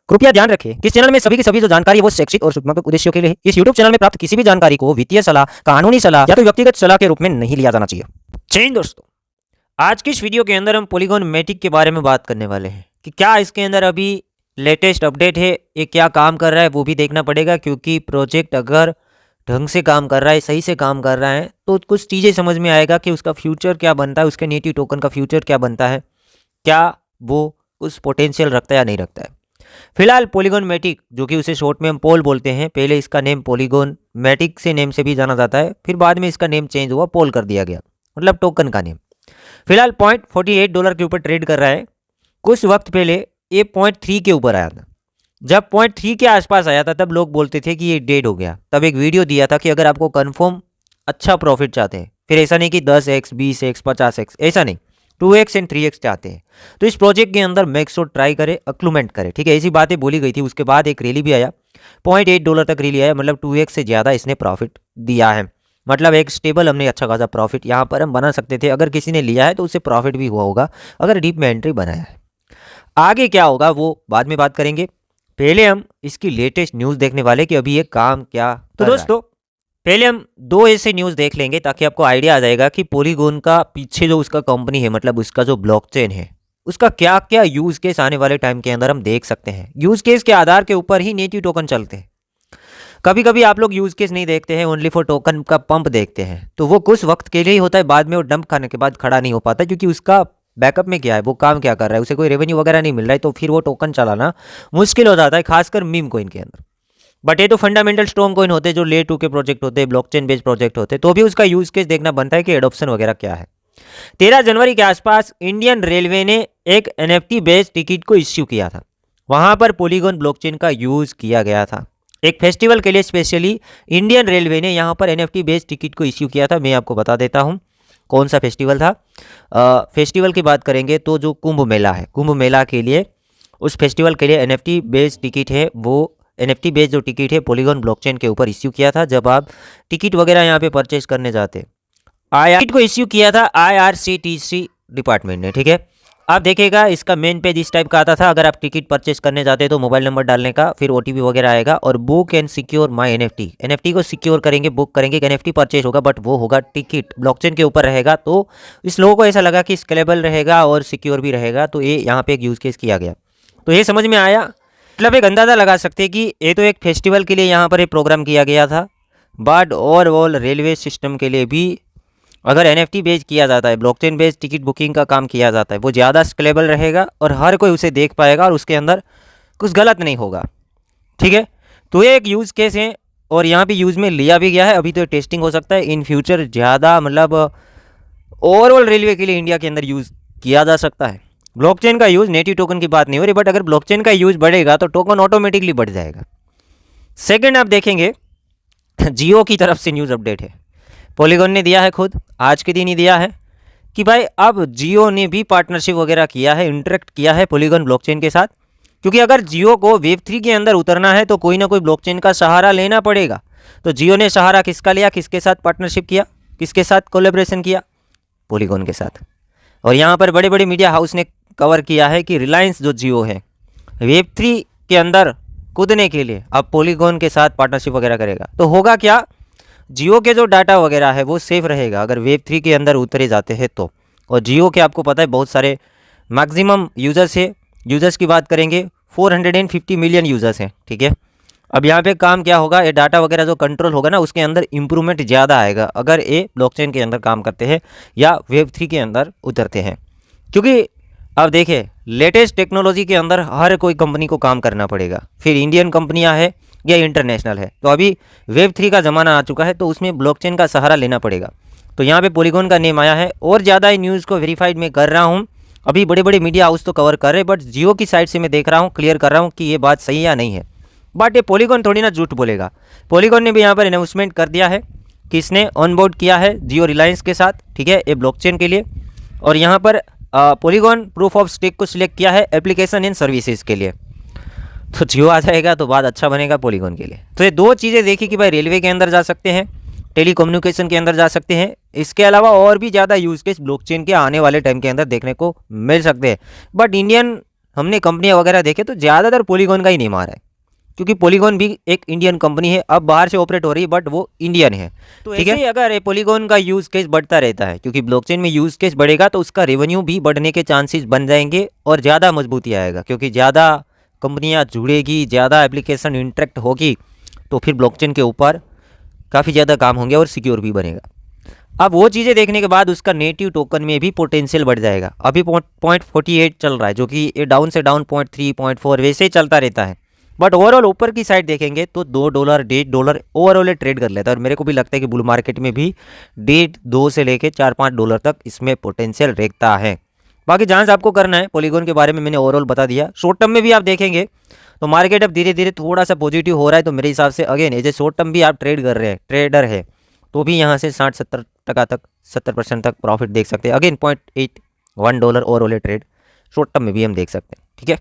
कृपया ध्यान रखें कि इस चैनल में सभी की सभी जो जानकारी है वो शैक्षिक और सूचनात्मक उद्देश्यों के लिए है। इस यूट्यूब चैनल में प्राप्त किसी भी जानकारी को वित्तीय सलाह, कानूनी सलाह या तो व्यक्तिगत सलाह के रूप में नहीं लिया जाना चाहिए। जय हिंद दोस्तों, आज की इस वीडियो के अंदर हम पॉलीगॉन मैटिक के बारे में बात करने वाले हैं कि क्या इसके अंदर अभी लेटेस्ट अपडेट है, ये क्या काम कर रहा है वो भी देखना पड़ेगा, क्योंकि प्रोजेक्ट अगर ढंग से काम कर रहा है, सही से काम कर रहा है तो कुछ चीज़ें समझ में आएगा कि उसका फ्यूचर क्या बनता है, उसके नेटिव टोकन का फ्यूचर क्या बनता है, क्या वो उस पोटेंशियल रखता है या नहीं रखता है। फिलहाल पॉलीगॉन मैटिक, जो कि उसे शॉर्ट में हम पोल बोलते हैं, पहले इसका नेम पॉलीगॉन मैटिक से नेम से भी जाना जाता है, फिर बाद में इसका नेम चेंज हुआ, पोल कर दिया गया, मतलब टोकन का नेम। फिलहाल $0.48 के ऊपर ट्रेड कर रहा है। कुछ वक्त पहले ये 0.3 के ऊपर आया था। जब 0.3 के आसपास आया था तब लोग बोलते थे कि ये डेड हो गया। तब एक वीडियो दिया था कि अगर आपको कंफर्म अच्छा प्रॉफिट चाहते हैं, फिर ऐसा नहीं कि 10x 20x 50x, ऐसा नहीं, 2x एंड 3x चाहते हैं, तो इस प्रोजेक्ट के अंदर मेक श्योर ट्राई करे, अक्लूमेंट करे। ठीक है, ऐसी बातें बोली गई थी। उसके बाद एक रैली भी आया, $0.8 तक रैली आया, मतलब 2x से ज़्यादा इसने प्रॉफिट दिया है। मतलब एक स्टेबल हमने अच्छा खासा प्रॉफिट यहाँ पर हम बना सकते थे। अगर किसी ने लिया है तो उससे प्रॉफिट भी हुआ होगा, अगर डीप में एंट्री बनाया है। आगे क्या होगा वो बाद में बात करेंगे, पहले हम इसकी लेटेस्ट न्यूज़ देखने वाले कि अभी ये काम क्या तो दोस्तों पहले हम दो ऐसे न्यूज़ देख लेंगे ताकि आपको आइडिया आ जाएगा कि पॉलीगॉन का पीछे जो उसका कंपनी है, मतलब उसका जो ब्लॉकचेन है, उसका क्या क्या यूज़ केस आने वाले टाइम के अंदर हम देख सकते हैं। यूज़ केस के आधार के ऊपर ही नेटिव टोकन चलते हैं। कभी कभी आप लोग यूज़ केस नहीं देखते हैं, ओनली फॉर टोकन का पंप देखते हैं, तो वो कुछ वक्त के लिए ही होता है, बाद में वो डंप खाने के बाद खड़ा नहीं हो पाता, क्योंकि उसका बैकअप में क्या है, वो काम क्या कर रहा है, उसे कोई रेवेन्यू वगैरह नहीं मिल रहा है, तो फिर वो टोकन चलाना मुश्किल हो जाता है, खासकर मीम कोइन के अंदर। बट ये तो फंडामेंटल स्ट्रॉन्ग कॉइन होते हैं, जो लेयर 2 के प्रोजेक्ट होते हैं, ब्लॉकचेन बेस्ड प्रोजेक्ट होते हैं, तो भी उसका यूज केस देखना बनता है कि एडॉप्शन वगैरह क्या है। 13 जनवरी के आसपास इंडियन रेलवे ने एक NFT बेस्ड टिकट को इश्यू किया था। वहां पर पॉलीगॉन ब्लॉकचेन का यूज किया गया था। एक फेस्टिवल के लिए स्पेशली इंडियन रेलवे ने यहाँ पर NFT बेस्ड टिकट को इश्यू किया था। मैं आपको बता देता हूँ कौन सा फेस्टिवल था। फेस्टिवल की बात करेंगे तो जो कुंभ मेला है, कुंभ मेला के लिए, उस फेस्टिवल के लिए NFT बेस्ड टिकट है, वो NFT बेस्ड जो टिकट है पॉलीगॉन ब्लॉकचेन के ऊपर इश्यू किया था। जब आप टिकट वगैरह यहाँ पे परचेज करने जाते, टिकट को इश्यू किया था IRCTC डिपार्टमेंट ने। ठीक है, आप देखिएगा इसका मेन पेज इस टाइप का आता था। अगर आप टिकट परचेज करने जाते तो मोबाइल नंबर डालने का, फिर OTP वगैरह आएगा, और book and secure my NFT को सिक्योर करेंगे, बुक करेंगे, NFT परचेज होगा, बट वो होगा टिकट ब्लॉकचेन के ऊपर रहेगा। तो इस लोगों को ऐसा लगा कि स्केलेबल रहेगा और सिक्योर भी रहेगा, तो ये यहाँ पे एक यूज़ केस किया गया। तो ये समझ में आया, मतलब एक अंदाज़ा लगा सकते हैं कि ये तो एक फेस्टिवल के लिए यहाँ पर एक प्रोग्राम किया गया था, बट ओवरऑल रेलवे सिस्टम के लिए भी अगर NFT बेस्ड किया जाता है, ब्लॉकचेन बेस्ड टिकट बुकिंग का काम किया जाता है, वो ज़्यादा स्केलेबल रहेगा और हर कोई उसे देख पाएगा और उसके अंदर कुछ गलत नहीं होगा। ठीक है, तो ये एक यूज़ केस है और यहाँ पे यूज़ में लिया भी गया है। अभी तो टेस्टिंग हो सकता है, इन फ्यूचर ज़्यादा मतलब ओवरऑल रेलवे के लिए इंडिया के अंदर यूज़ किया जा सकता है। ब्लॉकचेन का यूज़, नेटिव टोकन की बात नहीं हो रही, बट अगर ब्लॉकचेन का यूज़ बढ़ेगा तो टोकन ऑटोमेटिकली बढ़ जाएगा। सेकंड आप देखेंगे जियो की तरफ से न्यूज़ अपडेट है, पॉलीगॉन ने दिया है खुद, आज के दिन ही दिया है कि भाई अब जियो ने भी पार्टनरशिप वगैरह किया है, इंटरेक्ट किया है पॉलीगॉन ब्लॉकचेन के साथ, क्योंकि अगर जियो को वेब3 के अंदर उतरना है तो कोई ना कोई ब्लॉकचेन का सहारा लेना पड़ेगा। तो जियो ने सहारा किसका लिया, किसके साथ पार्टनरशिप किया, किसके साथ कोलेब्रेशन किया, पॉलीगॉन के साथ। और यहाँ पर बड़े बड़े मीडिया हाउस ने कवर किया है कि रिलायंस जो जियो है वेब3 के अंदर कूदने के लिए अब पॉलीगॉन के साथ पार्टनरशिप वगैरह करेगा। तो होगा क्या, जियो के जो डाटा वगैरह है वो सेफ रहेगा अगर वेब3 के अंदर उतरे जाते हैं तो। और जियो के आपको पता है बहुत सारे मैक्सिमम यूज़र्स है, यूज़र्स की बात करेंगे 450 मिलियन यूज़र्स हैं। ठीक है, अब यहाँ पे काम क्या होगा, ये डाटा वगैरह जो कंट्रोल होगा ना, उसके अंदर इंप्रूवमेंट ज़्यादा आएगा अगर ये ब्लॉकचेन के अंदर काम करते हैं या वेब3 के अंदर उतरते हैं। क्योंकि अब देखिए लेटेस्ट टेक्नोलॉजी के अंदर हर कोई कंपनी को काम करना पड़ेगा, फिर इंडियन कंपनियां है या इंटरनेशनल है। तो अभी वेब3 का ज़माना आ चुका है, तो उसमें ब्लॉकचेन का सहारा लेना पड़ेगा। तो यहाँ पे पॉलीगॉन का नेम आया है, और ज़्यादा ही न्यूज़ को वेरीफाइड मैं कर रहा हूँ। अभी बड़े बड़े मीडिया हाउस तो कवर कर रहे हैं, बट जियो की साइड से मैं देख रहा हूँ, क्लियर कर रहा हूँ कि ये बात सही या नहीं है। बट ये पॉलीगॉन थोड़ी ना झूठ बोलेगा। पॉलीगॉन ने भी यहाँ पर अनाउंसमेंट कर दिया है कि इसने ऑनबोर्ड किया है जियो रिलायंस के साथ। ठीक है, ये ब्लॉकचेन के लिए, और यहाँ पर पॉलीगॉन प्रूफ ऑफ स्टेक को सिलेक्ट किया है एप्लीकेशन एंड सर्विसेज के लिए। तो जियो आ जाएगा तो बात अच्छा बनेगा पॉलीगॉन के लिए। तो ये दो चीज़ें देखी कि भाई रेलवे के अंदर जा सकते हैं, टेलीकम्युनिकेशन के अंदर जा सकते हैं, इसके अलावा और भी ज़्यादा यूज़ केस ब्लॉकचेन के आने वाले टाइम के अंदर देखने को मिल सकते हैं। बट इंडियन हमने कंपनियां वगैरह देखे तो ज़्यादातर पॉलीगॉन का ही नेम आ रहा है, क्योंकि पॉलीगॉन भी एक इंडियन कंपनी है, अब बाहर से ऑपरेट हो रही है बट वो इंडियन है। तो ठीक है, अगर पॉलीगॉन का यूज़ केस बढ़ता रहता है, क्योंकि ब्लॉकचेन में यूज़ केस बढ़ेगा तो उसका रेवेन्यू भी बढ़ने के चांसेस बन जाएंगे और ज़्यादा मजबूती आएगा, क्योंकि ज़्यादा कंपनियां जुड़ेगी, ज़्यादा एप्लीकेशन इंटरेक्ट होगी, तो फिर ब्लॉकचेन के ऊपर काफ़ी ज़्यादा काम होंगे और सिक्योर भी बनेगा। अब वो चीज़ें देखने के बाद उसका नेटिव टोकन में भी पोटेंशियल बढ़ जाएगा। अभी 0.48 चल रहा है, जो कि ये डाउन से डाउन 0.3 0.4 वैसे ही चलता रहता है, बट ओवरऑल ऊपर की साइड देखेंगे तो $2 $1.5 ओवरऑल ट्रेड कर लेता है। और मेरे को भी लगता है कि बुल मार्केट में भी 1.5 से लेके $4-5 तक इसमें पोटेंशियल रहता है। बाकी जहाँ से आपको करना है, पॉलीगॉन के बारे में मैंने ओवरऑल बता दिया। शॉर्ट टर्म में भी आप देखेंगे तो मार्केट अब धीरे धीरे थोड़ा सा पॉजिटिव हो रहा है, तो मेरे हिसाब से again as a short term भी आप ट्रेड कर रहे हैं, ट्रेडर है, तो भी यहाँ से 60-70% तक 70% तक प्रॉफिट देख सकते हैं। Again $0.81 overall trade short term में भी हम देख सकते हैं। ठीक है।